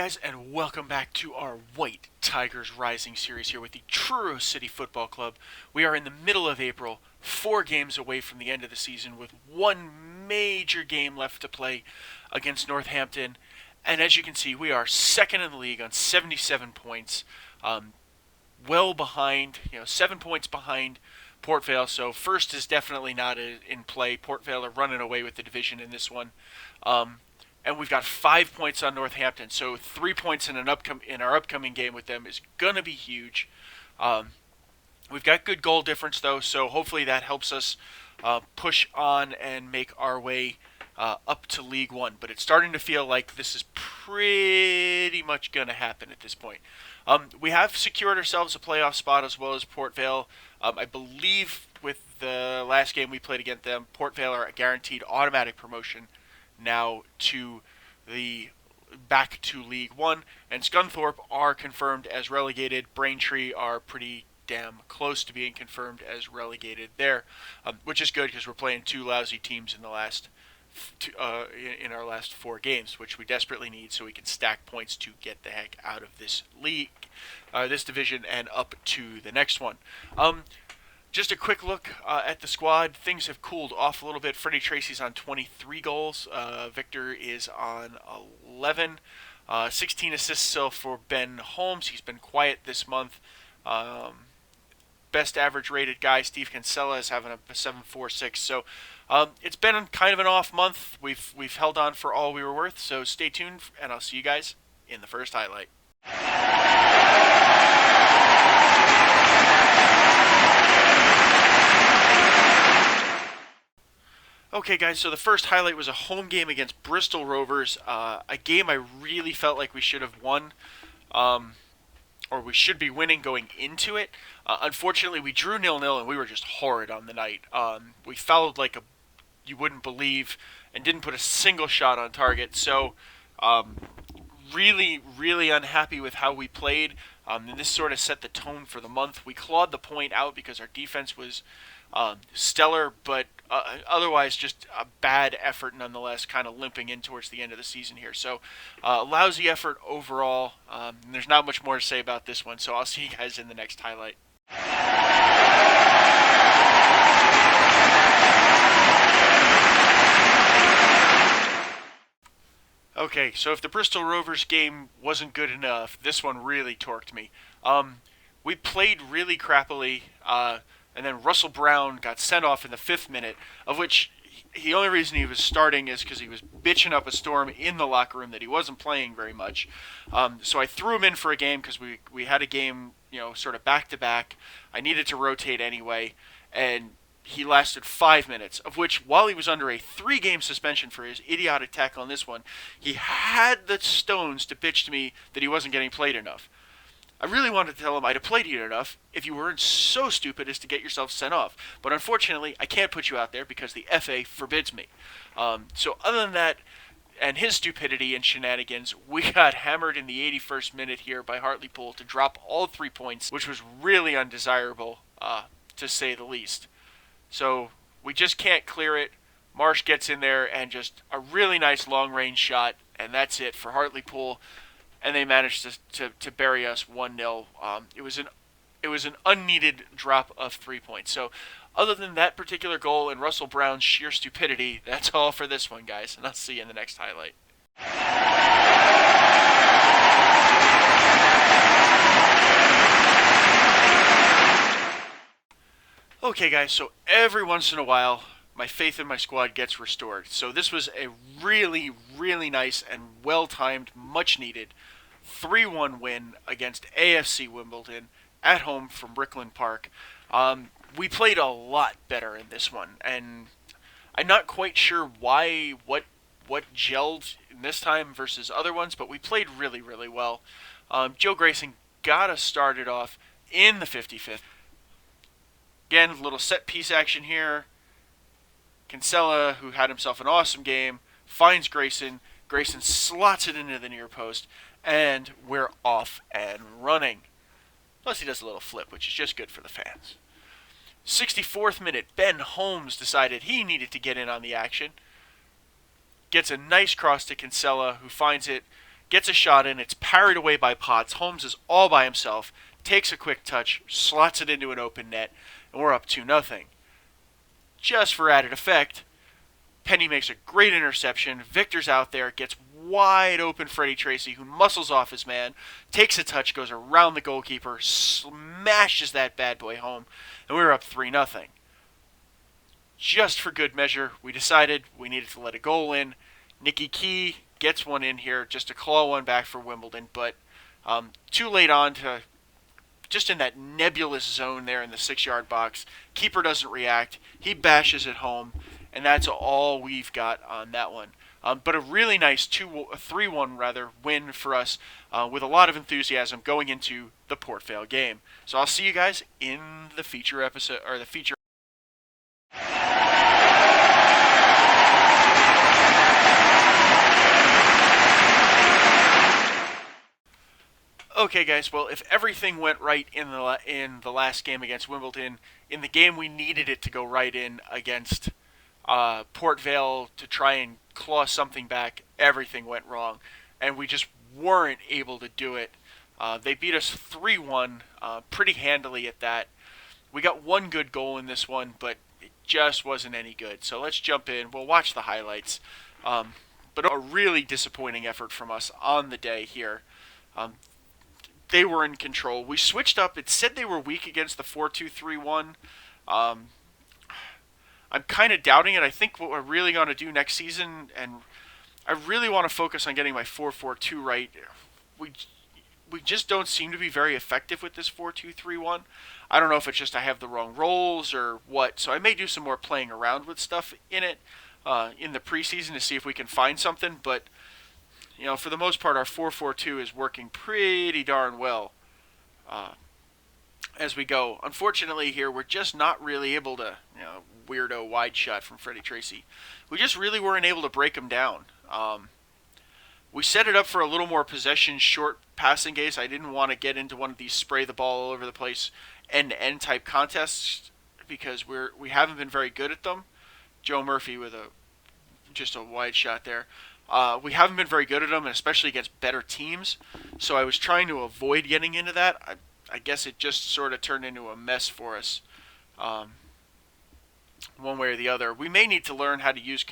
guys, and welcome back to our White Tigers Rising series here with the Truro City Football Club. We are in the middle of April, 4 games away from the end of the season with one major game left to play against Northampton. And as you can see, we are second in the league on 77 points, well behind, 7 points behind Port Vale. So first is definitely not in play. Port Vale are running away with the division in this one. And we've got 5 points on Northampton, so 3 points in our upcoming game with them is gonna be huge. We've got good goal difference though, so hopefully that helps us push on and make our way up to League One. But it's starting to feel like this is pretty much gonna happen at this point. We have secured ourselves a playoff spot as well as Port Vale. I believe with the last game we played against them, Port Vale are a guaranteed automatic promotion now to back to League One, and Scunthorpe are confirmed as relegated. Braintree are pretty damn close to being confirmed as relegated there, which is good because we're playing 2 lousy teams in our last 4 games, which we desperately need so we can stack points to get the heck out of this league, this division, and up to the next one. Just a quick look at the squad. Things have cooled off a little bit. Freddie Tracy's on 23 goals. Victor is on 11. 16 assists still for Ben Holmes. He's been quiet this month. Best average rated guy, Steve Kinsella, is having a 7.46. So it's been kind of an off month. We've held on for all we were worth. So stay tuned, and I'll see you guys in the first highlight. Okay guys, so the first highlight was a home game against Bristol Rovers, a game I really felt like we should have won, or we should be winning going into it. Unfortunately, we drew 0-0 and we were just horrid on the night. We fouled like you wouldn't believe and didn't put a single shot on target, so really, really unhappy with how we played, and this sort of set the tone for the month. We clawed the point out because our defense was stellar, but otherwise just a bad effort nonetheless, kind of limping in towards the end of the season here. So lousy effort overall, and there's not much more to say about this one, so I'll see you guys in the next highlight. Okay, so if the Bristol Rovers game wasn't good enough, this one really torqued me. We played really crappily, and then Russell Brown got sent off in the 5th minute, of which the only reason he was starting is because he was bitching up a storm in the locker room that he wasn't playing very much. So I threw him in for a game because we had a game, sort of back-to-back. I needed to rotate anyway, and he lasted 5 minutes, of which, while he was under a 3-game suspension for his idiotic tackle on this one, he had the stones to bitch to me that he wasn't getting played enough. I really wanted to tell him I'd have played you enough if you weren't so stupid as to get yourself sent off. But unfortunately, I can't put you out there because the FA forbids me. So other than that, and his stupidity and shenanigans, we got hammered in the 81st minute here by Hartlepool to drop all 3 points, which was really undesirable, to say the least. So we just can't clear it. Marsh gets in there and just a really nice long-range shot, and that's it for Hartlepool. And they managed to bury us 1-0. It was an unneeded drop of 3 points. So other than that particular goal and Russell Brown's sheer stupidity, that's all for this one, guys. And I'll see you in the next highlight. Okay, guys, so every once in a while, my faith in my squad gets restored. So this was a really, really nice and well-timed, much-needed 3-1 win against AFC Wimbledon at home from Bricklin Park. We played a lot better in this one, and I'm not quite sure what gelled in this time versus other ones, but we played really, really well. Joe Grayson got us started off in the 55th. Again, a little set-piece action here. Kinsella, who had himself an awesome game, finds Grayson. Grayson slots it into the near post, and we're off and running. Plus he does a little flip, which is just good for the fans. 64th minute, Ben Holmes decided he needed to get in on the action. Gets a nice cross to Kinsella, who finds it gets a shot in. It's parried away by Potts. Holmes is all by himself, takes a quick touch, slots it into an open net, and we're up 2-0. Just for added effect, Penny makes a great interception. Victor's out there, gets wide open Freddie Tracy, who muscles off his man, takes a touch, goes around the goalkeeper, smashes that bad boy home, and we're up 3-0. Just for good measure, we decided we needed to let a goal in. Nicky Key gets one in here just to claw one back for Wimbledon, but too late on to just in that nebulous zone there in the 6-yard box. Keeper doesn't react. He bashes it home, and that's all we've got on that one. But a really nice 3-1 win for us with a lot of enthusiasm going into the Port Vale game. So I'll see you guys in the feature episode, or the feature. Okay, guys. Well, if everything went right in the last game against Wimbledon, in the game we needed it to go right in against Port Vale to try and claw something back, everything went wrong, and we just weren't able to do it. They beat us 3-1 pretty handily at that. We got one good goal in this one, but it just wasn't any good. So let's jump in. We'll watch the highlights. But a really disappointing effort from us on the day here. They were in control. We switched up. It said they were weak against the 4-2-3-1. I'm kind of doubting it. I think what we're really going to do next season, and I really want to focus on getting my 4-4-2 right. We just don't seem to be very effective with this 4-2-3-1. I don't know if it's just I have the wrong roles or what. So I may do some more playing around with stuff in it in the preseason to see if we can find something. But for the most part, our 4-4-2 is working pretty darn well as we go. Unfortunately, here we're just not really able to, weirdo wide shot from Freddie Tracy. We just really weren't able to break him down. We set it up for a little more possession, short passing games. I didn't want to get into one of these spray the ball all over the place end-to-end type contests because we haven't been very good at them. Joe Murphy with just a wide shot there. We haven't been very good at them, and especially against better teams. So I was trying to avoid getting into that. I guess it just sort of turned into a mess for us, one way or the other. We may need to learn how to use.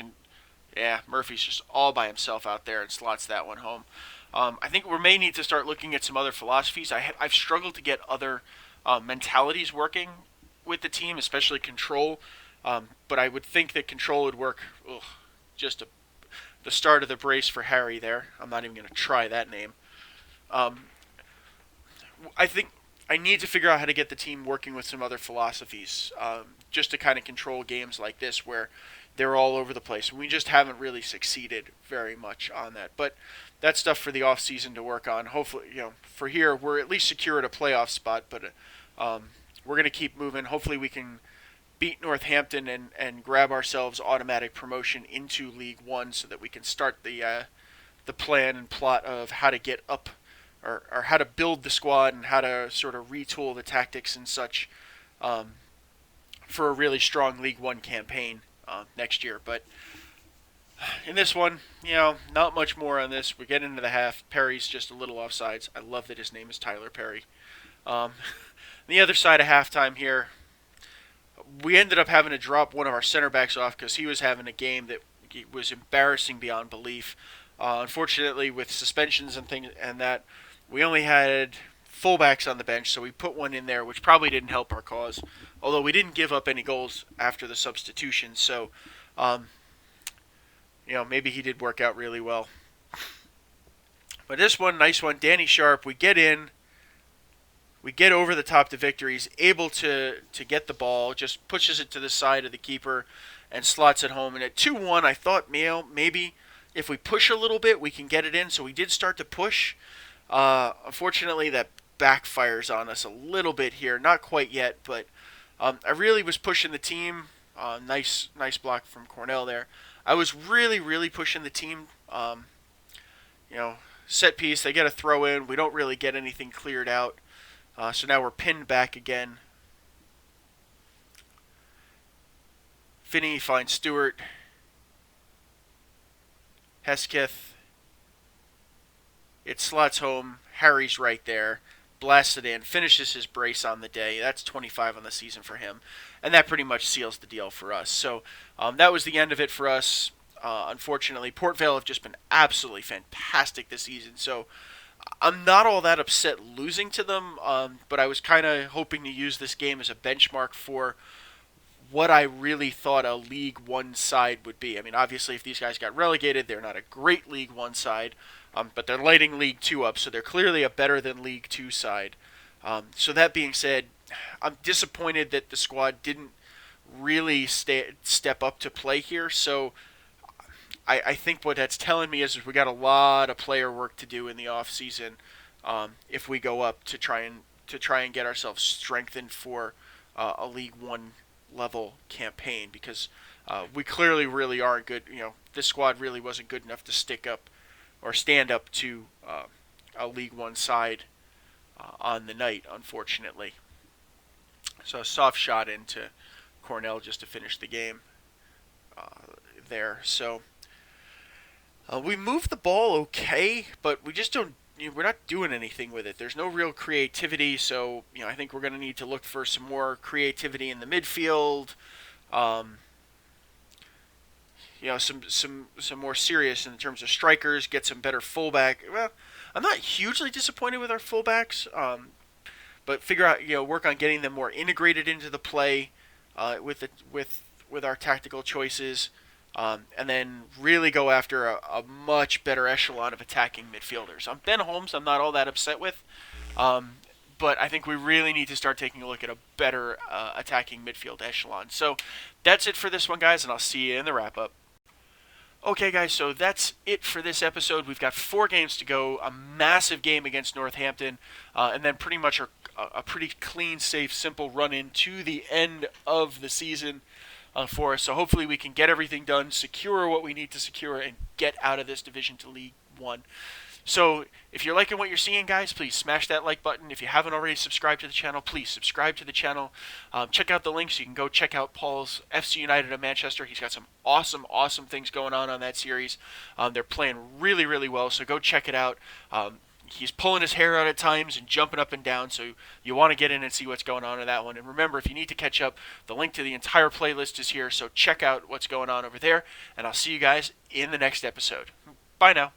Murphy's just all by himself out there and slots that one home. I think we may need to start looking at some other philosophies. I've struggled to get other mentalities working with the team, especially control. But I would think that control would work. The start of the brace for Harry there. I'm not even going to try that name. I think I need to figure out how to get the team working with some other philosophies, just to kind of control games like this where they're all over the place. We just haven't really succeeded very much on that. But that's stuff for the off season to work on. Hopefully, for here we're at least secure at a playoff spot. But we're going to keep moving. Hopefully, we can beat Northampton and grab ourselves automatic promotion into League One so that we can start the plan and plot of how to get up or how to build the squad and how to sort of retool the tactics and such for a really strong League One campaign next year. But in this one, not much more on this. We get into the half. Perry's just a little offsides. I love that his name is Tyler Perry. The other side of halftime here, we ended up having to drop one of our center backs off because he was having a game that was embarrassing beyond belief. Unfortunately, with suspensions and things and that, we only had fullbacks on the bench, so we put one in there, which probably didn't help our cause. Although we didn't give up any goals after the substitution, so maybe he did work out really well. But this one, nice one, Danny Sharp. We get in. We get over the top to victory. He's able to get the ball, just pushes it to the side of the keeper and slots it home. And at 2-1, I thought, maybe if we push a little bit, we can get it in. So we did start to push. Unfortunately, that backfires on us a little bit here. Not quite yet, but I really was pushing the team. Nice block from Cornell there. I was really, really pushing the team. Set piece, they get a throw in. We don't really get anything cleared out. So now we're pinned back again. Finney finds Stewart. Hesketh. It slots home. Harry's right there. Blasts it in. Finishes his brace on the day. That's 25 on the season for him. And that pretty much seals the deal for us. So that was the end of it for us. Unfortunately, Port Vale have just been absolutely fantastic this season. So I'm not all that upset losing to them, but I was kind of hoping to use this game as a benchmark for what I really thought a League One side would be. I mean, obviously, if these guys got relegated, they're not a great League One side, but they're lighting League Two up, so they're clearly a better than League Two side. So that being said, I'm disappointed that the squad didn't really step up to play here. So I think what that's telling me is we got a lot of player work to do in the off season if we go up to try and get ourselves strengthened for a League One level campaign, because we clearly really aren't good. This squad really wasn't good enough to stick up or stand up to a League One side on the night, unfortunately. So a soft shot into Cornell just to finish the game there. So we moved the ball okay, but we just don't. We're not doing anything with it. There's no real creativity, so I think we're going to need to look for some more creativity in the midfield. Some more serious in terms of strikers. Get some better fullback. Well, I'm not hugely disappointed with our fullbacks, but figure out work on getting them more integrated into the play with our tactical choices. And then really go after a much better echelon of attacking midfielders. Ben Holmes, I'm not all that upset with, but I think we really need to start taking a look at a better attacking midfield echelon. So that's it for this one, guys, and I'll see you in the wrap-up. Okay, guys, so that's it for this episode. We've got 4 games to go, a massive game against Northampton, and then pretty much a pretty clean, safe, simple run-in to the end of the season for us. So hopefully we can get everything done, secure what we need to secure, and get out of this division to League One. So if you're liking what you're seeing, guys, please smash that like button. If you haven't already subscribed to the channel, please subscribe to the channel. Check out the links. You can go check out Paul's FC United of Manchester. He's got some awesome things going on that series. They're playing really, really well, so go check it out. He's pulling his hair out at times and jumping up and down, so you want to get in and see what's going on in that one. And remember, if you need to catch up, the link to the entire playlist is here, so check out what's going on over there, and I'll see you guys in the next episode. Bye now.